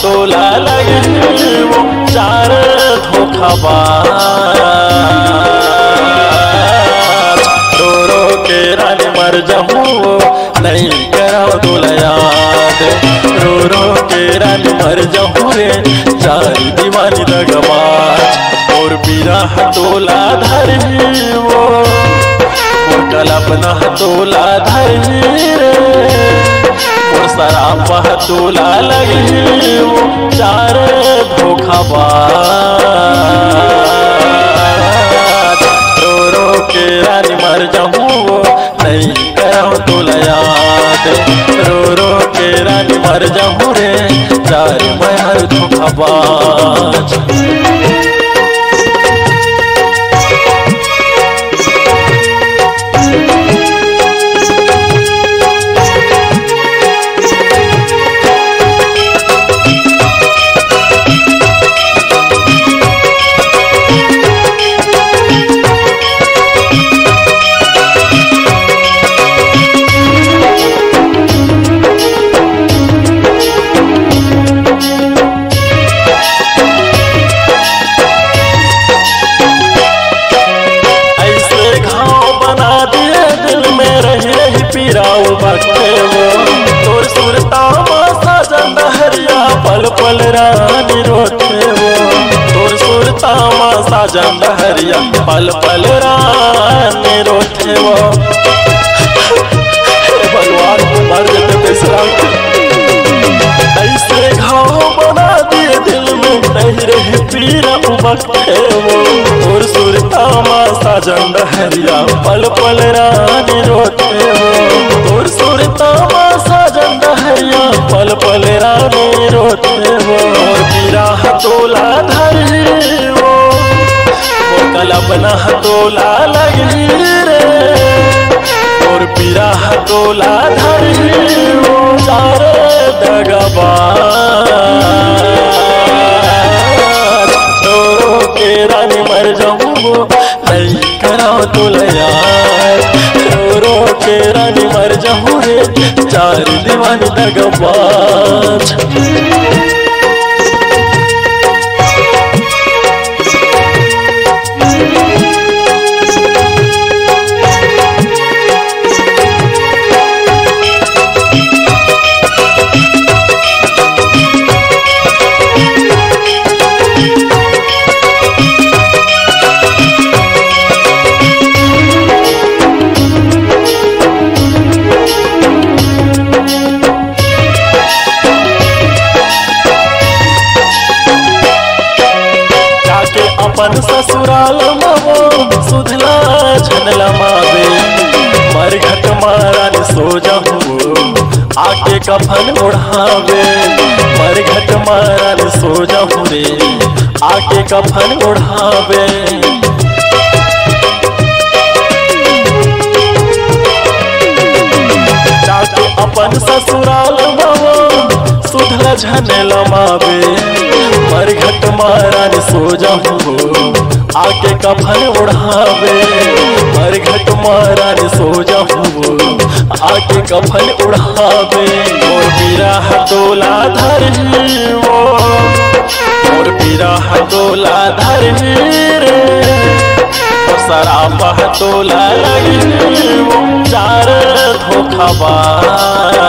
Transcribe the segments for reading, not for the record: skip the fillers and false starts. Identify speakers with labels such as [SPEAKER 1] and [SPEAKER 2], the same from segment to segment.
[SPEAKER 1] तोला लगी वो चार धोखाबाज। रो रो के रानी मर जाऊँ नहीं कराओ तोला याद। रो रो के रानी मर जाऊँ रे चार दीवानी दगबाज। और बिरह तोला धरी वो कल्पना तोला धरी रे और शराब तोला लगी वो चार धोखाबाज। रो रो के रानी मर जाऊँ नहीं कराओ तोला याद। रो रो के रानी मर जाऊँ रे चार मैं धोखाबाज। तोर सुरता साजन हरिया पल पल रानी रोते वो। तोर सुरता साजन हरिया पल पल रानी रोते वो। भगवान मर देते बेसरा ऐसे घाव बना दिए दिल में नहीं रहे पीरा उबकते वो। तोर सुरता साजन हरिया पल पल रानी रोते वो। तोर सुरता साजन हरिया पल पल रानी रोते वो। बिरह तोला धरी वो कल्पना तोला लगी रे और बिरह तोला धरी वो चार दगबाज। रो रो के रानी मर जाऊँ नहीं कराओ तोला याद। रो रो के रानी मर जाऊँ रे चार दीवानी दगबाज। अपन ससुराल मो सुधला झनला मावे मर घट मारन सो जाऊँ आके कफन ओढ़ावे। मर घट मारन सो जाऊँ रे आके कफन ओढ़ावे। जाके अपन ससुराल मो सुधला झनला मावे मर घट मारन सो जाऊँ आके कफन उड़ावे। मर घट मारन सो जाऊँ आके कफन उड़ावे। और बिरह तोला धरी वो और बिरह तोला धरी रे और शराब तोला लगी वो चार धोखाबाज।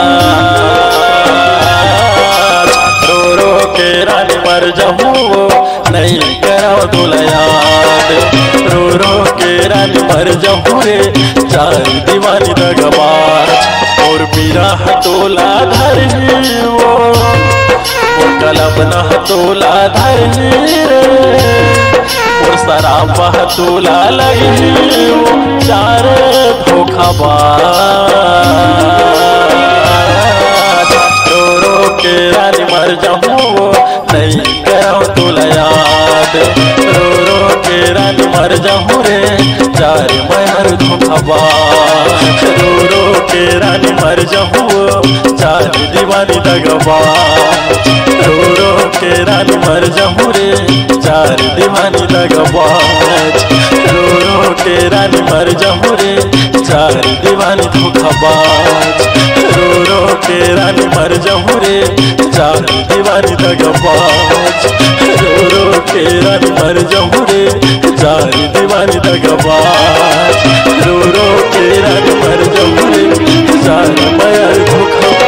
[SPEAKER 1] रो रो के रानी मर जाऊँ नहीं कराओ तोला याद। रो रो के रानी मर जाऊँ रे चार दीवानी दगबाज। और बिरह तोला धरी वो कल्पना तोला धरी रे और शराब तोला लगी वो चार धोखाबाज। रो रो के रानी मर जाऊँ नहीं कराओ तोला याद। रो रो के रानी मर जाऊँ रे चार मैं धोखाबाज। रो रो के रानी मर जाऊँ चार दीवानी दगबाज। रो रो के रानी मर जाऊँ रे चार दीवानी दगबाज। रो रो के रानी मर जाऊँ रे चार दीवानी धोखाबाज। रो रो के रानी मर जाऊं रे जारी दीवानी दगाबाज। रो रो के रानी मर जाऊं रे जारी दीवानी दगाबाज। रो रो के रानी मर जाऊं रे जारी मैं धोखा।